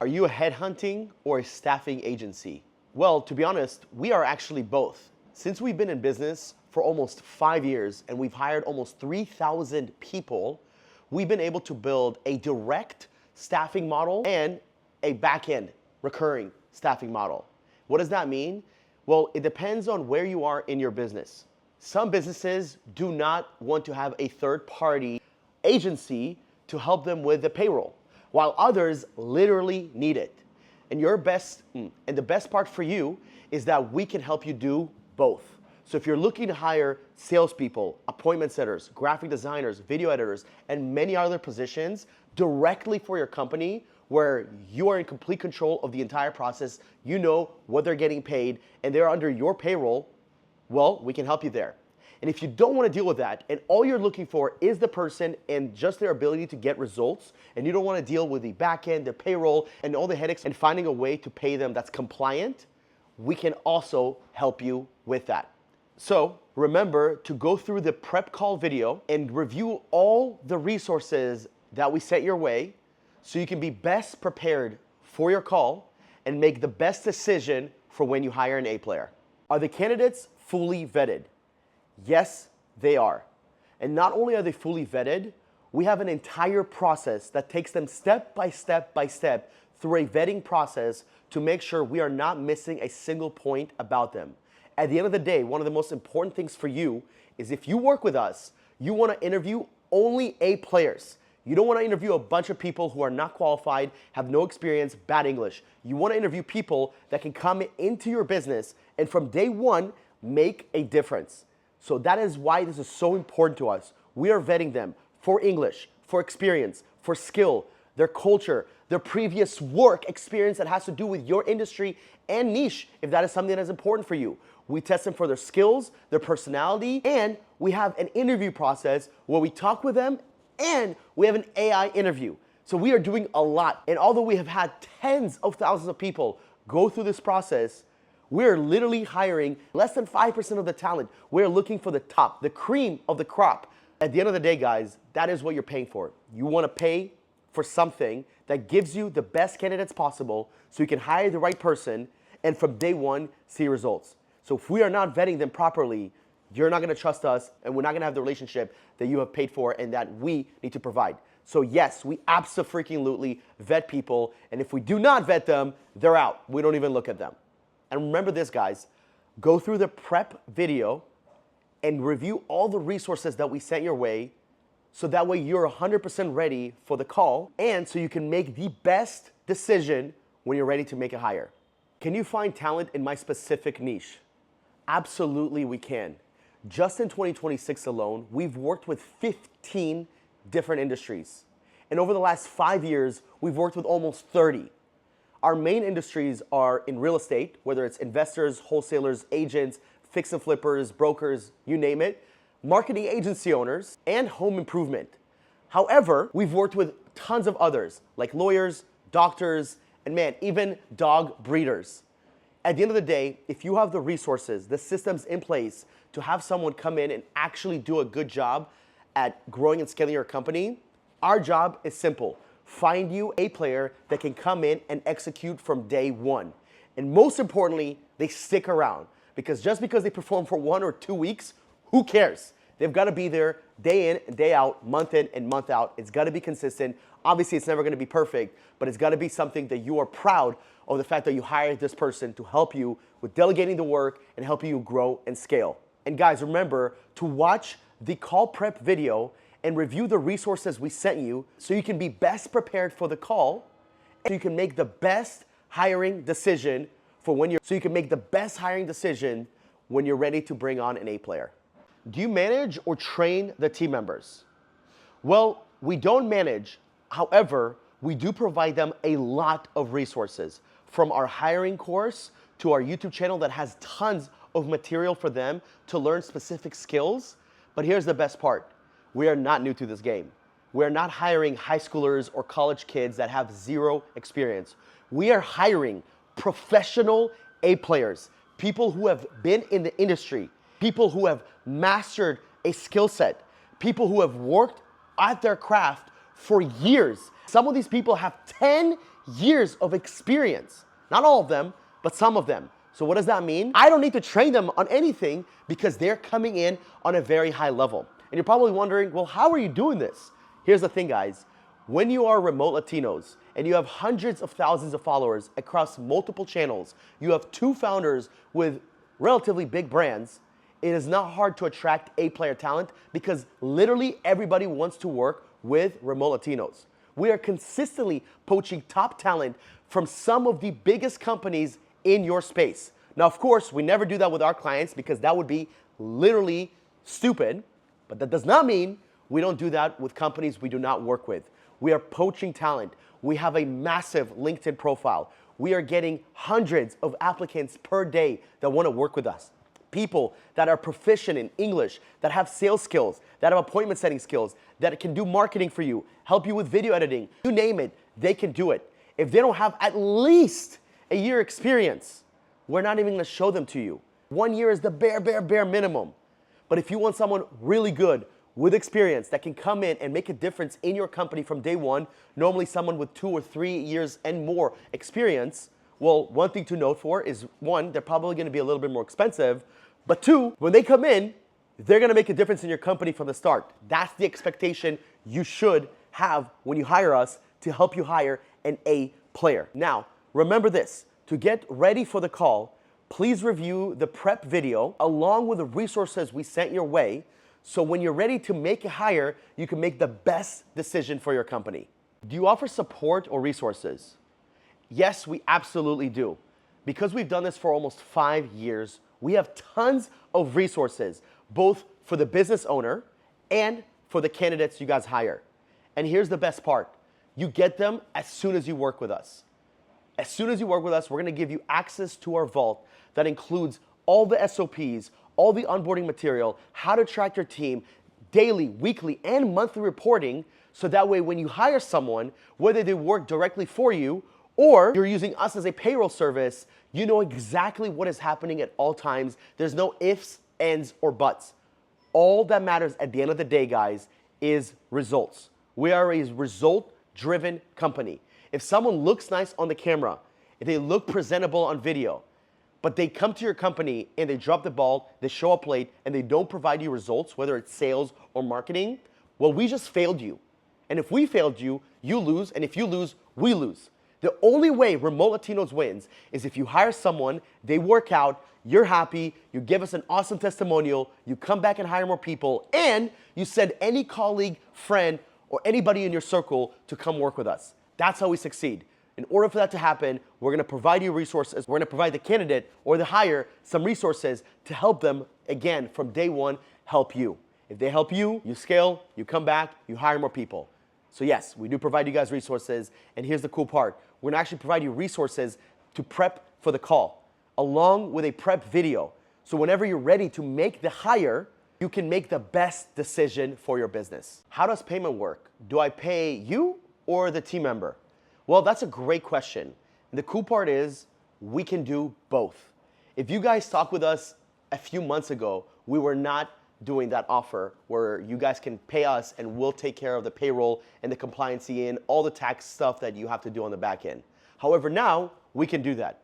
Are you a headhunting or a staffing agency? Well, to be honest, we are actually both. Since we've been in business for almost 5 years and we've hired almost 3,000 people, we've been able to build a direct staffing model and a back-end recurring staffing model. What does that mean? Well, it depends on where you are in your business. Some businesses do not want to have a third-party agency to help them with the payroll, while others literally need it. And the best part for you is that we can help you do both. So if you're looking to hire salespeople, appointment setters, graphic designers, video editors, and many other positions directly for your company where you are in complete control of the entire process, you know what they're getting paid, and they're under your payroll, well, we can help you there. And if you don't want to deal with that, and all you're looking for is the person and just their ability to get results, and you don't want to deal with the back end, the payroll, and all the headaches and finding a way to pay them that's compliant, we can also help you with that. So remember to go through the prep call video and review all the resources that we set your way so you can be best prepared for your call and make the best decision for when you hire an A player. Are the candidates fully vetted? Yes, they are. And not only are they fully vetted, we have an entire process that takes them step by step through a vetting process to make sure we are not missing a single point about them. At the end of the day, one of the most important things for you is if you work with us, you want to interview only A players. You don't want to interview a bunch of people who are not qualified, have no experience, bad English. You want to interview people that can come into your business and from day one make a difference. So that is why this is so important to us. We are vetting them for English, for experience, for skill, their culture, their previous work experience that has to do with your industry and niche, if that is something that is important for you. We test them for their skills, their personality, and we have an interview process where we talk with them and we have an AI interview. So we are doing a lot. And although we have had tens of thousands of people go through this process, we're literally hiring less than 5% of the talent. We're looking for the top, the cream of the crop. At the end of the day, guys, that is what you're paying for. You want to pay for something that gives you the best candidates possible so you can hire the right person and from day one see results. So if we are not vetting them properly, you're not going to trust us and we're not going to have the relationship that you have paid for and that we need to provide. So yes, we absolutely vet people, and if we do not vet them, they're out. We don't even look at them. And remember this, guys, go through the prep video and review all the resources that we sent your way so that way you're 100% ready for the call and so you can make the best decision when you're ready to make a hire. Can you find talent in my specific niche? Absolutely we can. Just in 2026 alone, we've worked with 15 different industries. And over the last 5 years, we've worked with almost 30. Our main industries are in real estate, whether it's investors, wholesalers, agents, fix and flippers, brokers, you name it, marketing agency owners, and home improvement. However, we've worked with tons of others, like lawyers, doctors, and man, even dog breeders. At the end of the day, if you have the resources, the systems in place to have someone come in and actually do a good job at growing and scaling your company, our job is simple. Find you a player that can come in and execute from day one. And most importantly, they stick around. Because just because they perform for 1 or 2 weeks, who cares? They've got to be there day in and day out, month in and month out. It's got to be consistent. Obviously, it's never going to be perfect, but it's got to be something that you are proud of the fact that you hired this person to help you with delegating the work and helping you grow and scale. And guys, remember to watch the call prep video and review the resources we sent you so you can be best prepared for the call and you can make the best hiring decision when you're ready to bring on an A player. Do you manage or train the team members? Well, we don't manage. However, we do provide them a lot of resources, from our hiring course to our YouTube channel that has tons of material for them to learn specific skills. But here's the best part. We are not new to this game. We're not hiring high schoolers or college kids that have zero experience. We are hiring professional A players, people who have been in the industry, people who have mastered a skill set, people who have worked at their craft for years. Some of these people have 10 years of experience. Not all of them, but some of them. So what does that mean? I don't need to train them on anything because they're coming in on a very high level. And you're probably wondering, well, how are you doing this? Here's the thing, guys. When you are remote Latinos and you have hundreds of thousands of followers across multiple channels, you have 2 founders with relatively big brands, it is not hard to attract A-player talent because literally everybody wants to work with remote Latinos. We are consistently poaching top talent from some of the biggest companies in your space. Now, of course, we never do that with our clients because that would be literally stupid, but that does not mean we don't do that with companies we do not work with. We are poaching talent. We have a massive LinkedIn profile. We are getting hundreds of applicants per day that want to work with us. People that are proficient in English, that have sales skills, that have appointment setting skills, that can do marketing for you, help you with video editing, you name it, they can do it. If they don't have at least a year experience, we're not even gonna show them to you. 1 year is the bare minimum. But if you want someone really good with experience that can come in and make a difference in your company from day one, normally someone with 2 or 3 years and more experience, well, one thing to note for is 1, they're probably gonna be a little bit more expensive, but 2, when they come in, they're gonna make a difference in your company from the start. That's the expectation you should have when you hire us to help you hire an A player. Now, remember this, to get ready for the call, please review the prep video along with the resources we sent your way so when you're ready to make a hire, you can make the best decision for your company. Do you offer support or resources? Yes, we absolutely do. Because we've done this for almost 5 years, we have tons of resources, both for the business owner and for the candidates you guys hire. And here's the best part. You get them as soon as you work with us. As soon as you work with us, we're gonna give you access to our vault that includes all the SOPs, all the onboarding material, how to track your team, daily, weekly, and monthly reporting, so that way when you hire someone, whether they work directly for you or you're using us as a payroll service, you know exactly what is happening at all times. There's no ifs, ands, or buts. All that matters at the end of the day, guys, is results. We are a result-driven company. If someone looks nice on the camera, if they look presentable on video, but they come to your company and they drop the ball, they show up late, and they don't provide you results, whether it's sales or marketing, well, we just failed you. And if we failed you, you lose, and if you lose, we lose. The only way Remote Latinos wins is if you hire someone, they work out, you're happy, you give us an awesome testimonial, you come back and hire more people, and you send any colleague, friend, or anybody in your circle to come work with us. That's how we succeed. In order for that to happen, we're gonna provide you resources. We're gonna provide the candidate or the hire some resources to help them, again, from day one, help you. If they help you, you scale, you come back, you hire more people. So yes, we do provide you guys resources, and here's the cool part. We're gonna actually provide you resources to prep for the call, along with a prep video. So whenever you're ready to make the hire, you can make the best decision for your business. How does payment work? Do I pay you or the team member? Well, that's a great question. And the cool part is we can do both. If you guys talked with us a few months ago, we were not doing that offer where you guys can pay us and we'll take care of the payroll and the compliancy and all the tax stuff that you have to do on the back end. However, now we can do that.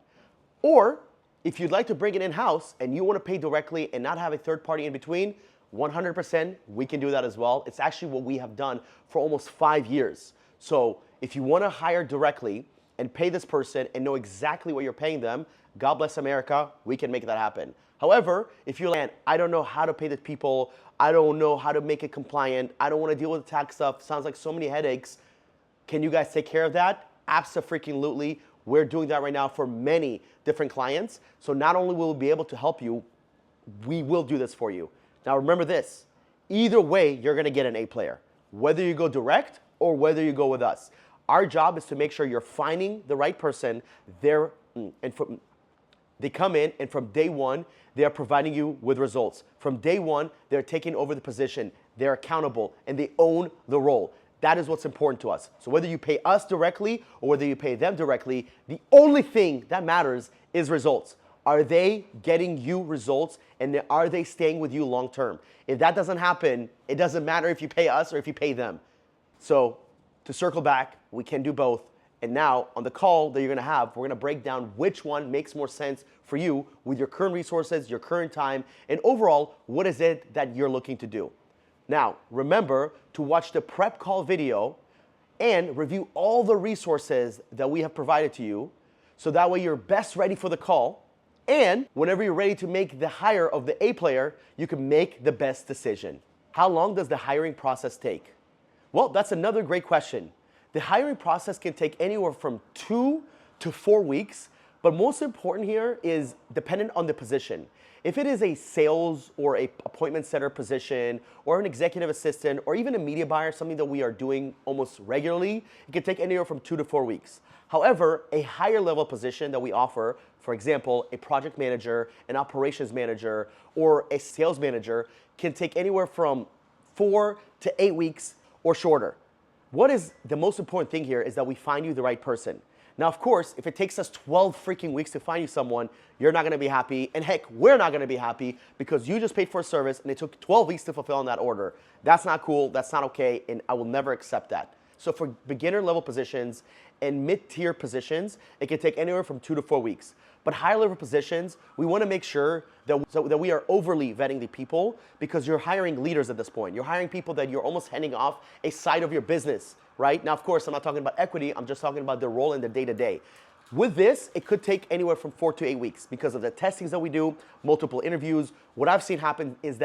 Or if you'd like to bring it in-house and you want to pay directly and not have a third party in between, 100% we can do that as well. It's actually what we have done for almost 5 years. So if you want to hire directly and pay this person and know exactly what you're paying them, God bless America, we can make that happen. However, if you're like, I don't know how to pay the people, I don't know how to make it compliant, I don't want to deal with the tax stuff, sounds like so many headaches, can you guys take care of that? Abso-freaking-lutely. We're doing that right now for many different clients. So not only will we be able to help you, we will do this for you. Now remember this, either way, you're gonna get an A player, whether you go direct or whether you go with us. Our job is to make sure you're finding the right person there, and they come in and from day one, they are providing you with results. From day one, they're taking over the position, they're accountable, and they own the role. That is what's important to us. So whether you pay us directly or whether you pay them directly, the only thing that matters is results. Are they getting you results and are they staying with you long term? If that doesn't happen, it doesn't matter if you pay us or if you pay them. So to circle back, we can do both. And now on the call that you're gonna have, we're gonna break down which one makes more sense for you with your current resources, your current time, and overall, what is it that you're looking to do. Now, remember to watch the prep call video and review all the resources that we have provided to you, so that way you're best ready for the call. And whenever you're ready to make the hire of the A player, you can make the best decision. How long does the hiring process take? Well, that's another great question. The hiring process can take anywhere from 2 to 4 weeks, but most important here is dependent on the position. If it is a sales or a appointment setter position or an executive assistant or even a media buyer, something that we are doing almost regularly, it can take anywhere from 2 to 4 weeks. However, a higher level position that we offer, for example, a project manager, an operations manager, or a sales manager, can take anywhere from 4 to 8 weeks or shorter. What is the most important thing here is that we find you the right person. Now, of course, if it takes us 12 freaking weeks to find you someone, you're not gonna be happy, and heck, we're not gonna be happy because you just paid for a service and it took 12 weeks to fulfill on that order. That's not cool, that's not okay, and I will never accept that. So for beginner level positions and mid-tier positions, it can take anywhere from 2 to 4 weeks. But higher level positions, we wanna make sure that we are overly vetting the people, because you're hiring leaders at this point. You're hiring people that you're almost handing off a side of your business, right? Now, of course, I'm not talking about equity, I'm just talking about their role in the day-to-day. With this, it could take anywhere from 4 to 8 weeks because of the testings that we do, multiple interviews. What I've seen happen is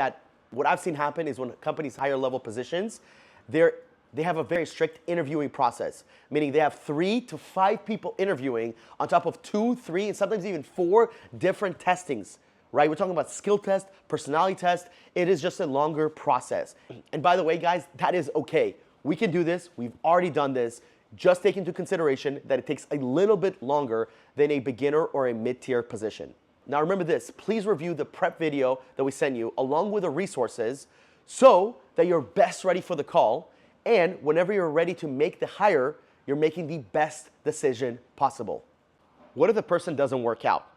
when companies hire level positions, they have a very strict interviewing process, meaning they have 3 to 5 people interviewing on top of 2, 3, and sometimes even 4 different testings, right? We're talking about skill test, personality test. It is just a longer process. And by the way, guys, that is okay. We can do this. We've already done this. Just take into consideration that it takes a little bit longer than a beginner or a mid-tier position. Now remember this, please review the prep video that we sent you along with the resources so that you're best ready for the call. And whenever you're ready to make the hire, you're making the best decision possible. What if the person doesn't work out?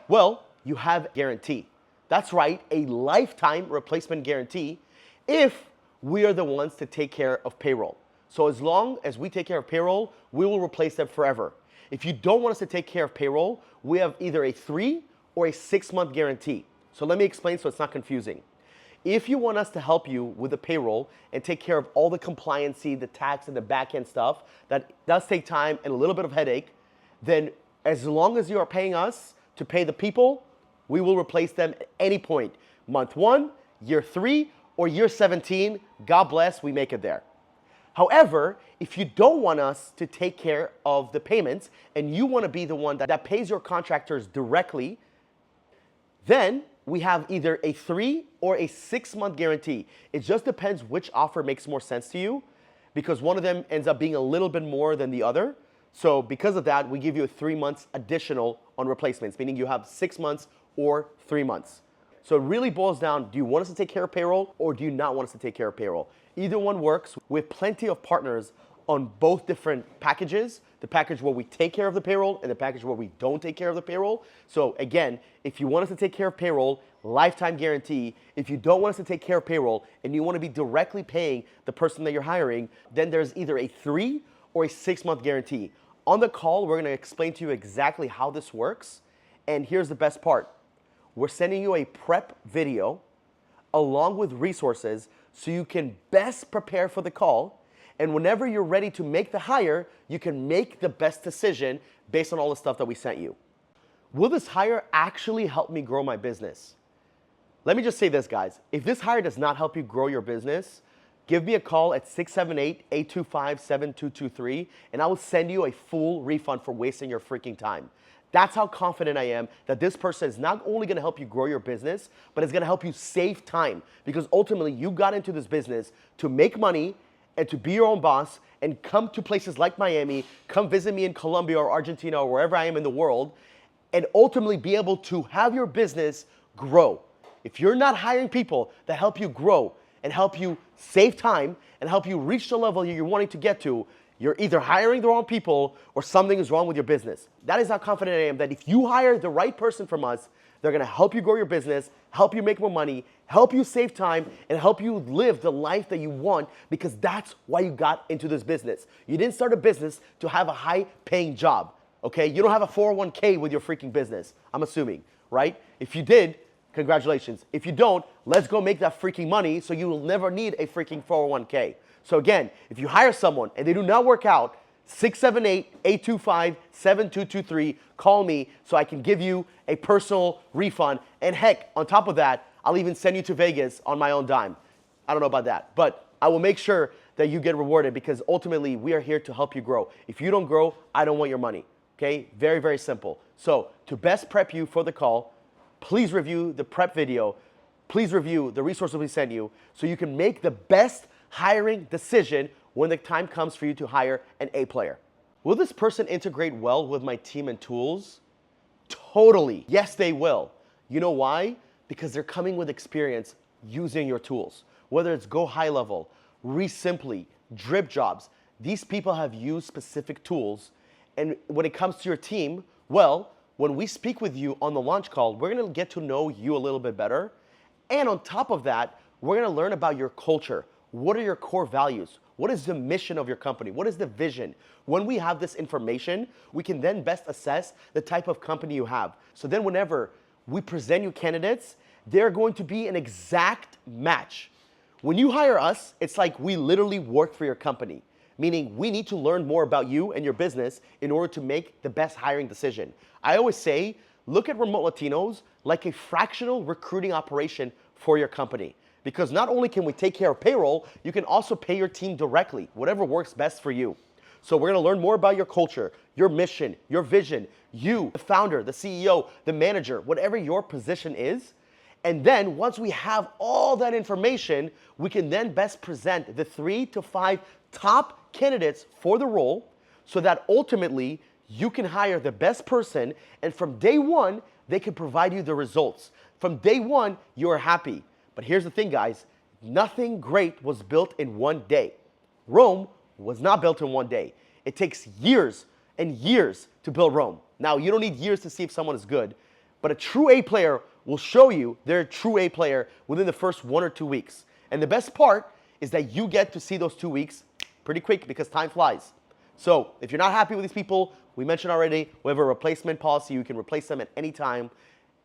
Well, you have a guarantee. That's right, a lifetime replacement guarantee if we are the ones to take care of payroll. So as long as we take care of payroll, we will replace them forever. If you don't want us to take care of payroll, we have either a 3 or a 6-month guarantee. So let me explain so it's not confusing. If you want us to help you with the payroll and take care of all the compliancy, the tax, and the back-end stuff that does take time and a little bit of headache, then as long as you are paying us to pay the people, we will replace them at any point. Month 1, year 3, or year 17, God bless, we make it there. However, if you don't want us to take care of the payments and you want to be the one that pays your contractors directly, then we have either a 3 or a 6-month guarantee. It just depends which offer makes more sense to you, because one of them ends up being a little bit more than the other. So because of that, we give you a 3 months additional on replacements, meaning you have 6 months or 3 months. So it really boils down, do you want us to take care of payroll or do you not want us to take care of payroll? Either one works. We have plenty of partners on both different packages, the package where we take care of the payroll and the package where we don't take care of the payroll. So again, if you want us to take care of payroll, lifetime guarantee. If you don't want us to take care of payroll and you want to be directly paying the person that you're hiring, then there's either a 3 or a 6-month guarantee. On the call, we're going to explain to you exactly how this works. And here's the best part. We're sending you a prep video along with resources so you can best prepare for the call. And whenever you're ready to make the hire, you can make the best decision based on all the stuff that we sent you. Will this hire actually help me grow my business? Let me just say this, guys. If this hire does not help you grow your business, give me a call at 678-825-7223, and I will send you a full refund for wasting your freaking time. That's how confident I am that this person is not only going to help you grow your business, but it's going to help you save time, because ultimately you got into this business to make money and to be your own boss and come to places like Miami, come visit me in Colombia or Argentina or wherever I am in the world, and ultimately be able to have your business grow. If you're not hiring people that help you grow and help you save time and help you reach the level you're wanting to get to, you're either hiring the wrong people or something is wrong with your business. That is how confident I am that if you hire the right person from us, they're gonna help you grow your business, help you make more money, help you save time, and help you live the life that you want, because that's why you got into this business. You didn't start a business to have a high-paying job, okay? You don't have a 401k with your freaking business, I'm assuming, right? If you did, congratulations. If you don't, let's go make that freaking money so you will never need a freaking 401k. So again, if you hire someone and they do not work out, 678-825-7223, call me so I can give you a personal refund. And heck, on top of that, I'll even send you to Vegas on my own dime. I don't know about that, but I will make sure that you get rewarded, because ultimately we are here to help you grow. If you don't grow, I don't want your money, okay? Very, very simple. So to best prep you for the call, please review the prep video. Please review the resources we send you so you can make the best hiring decision when the time comes for you to hire an A player. Will this person integrate well with my team and tools? Totally. Yes, they will. You know why? Because they're coming with experience using your tools. Whether it's Go High Level, Simply, Drip Jobs, these people have used specific tools. And when it comes to your team, well, when we speak with you on the launch call, we're gonna get to know you a little bit better. And on top of that, we're gonna learn about your culture. What are your core values? What is the mission of your company? What is the vision? When we have this information, we can then best assess the type of company you have. So then whenever we present you candidates, they're going to be an exact match. When you hire us, it's like we literally work for your company, meaning we need to learn more about you and your business in order to make the best hiring decision. I always say, look at Remote Latinos like a fractional recruiting operation for your company. Because not only can we take care of payroll, you can also pay your team directly, whatever works best for you. So we're gonna learn more about your culture, your mission, your vision, you, the founder, the CEO, the manager, whatever your position is. And then once we have all that information, we can then best present the 3 to 5 top candidates for the role, so that ultimately you can hire the best person, and from day one, they can provide you the results. From day one, you are happy. But here's the thing, guys, nothing great was built in one day. Rome was not built in one day. It takes years and years to build Rome. Now, you don't need years to see if someone is good, but a true A player will show you they're a true A player within the first 1 or 2 weeks. And the best part is that you get to see those 2 weeks pretty quick, because time flies. So if you're not happy with these people, we mentioned already, we have a replacement policy. You can replace them at any time.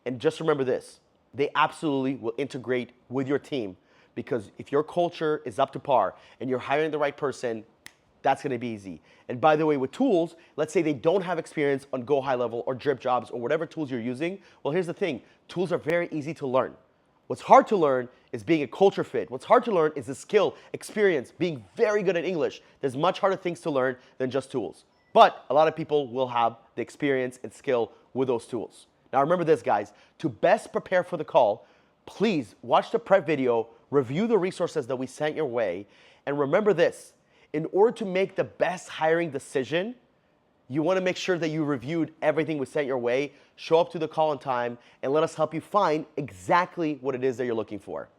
And just remember this, they absolutely will integrate with your team, because if your culture is up to par and you're hiring the right person, that's gonna be easy. And by the way, with tools, let's say they don't have experience on Go High Level or Drip Jobs or whatever tools you're using. Well, here's the thing, tools are very easy to learn. What's hard to learn is being a culture fit. What's hard to learn is the skill, experience, being very good at English. There's much harder things to learn than just tools. But a lot of people will have the experience and skill with those tools. Now remember this, guys, to best prepare for the call, please watch the prep video, review the resources that we sent your way, and remember this, in order to make the best hiring decision, you wanna make sure that you reviewed everything we sent your way, show up to the call on time, and let us help you find exactly what it is that you're looking for.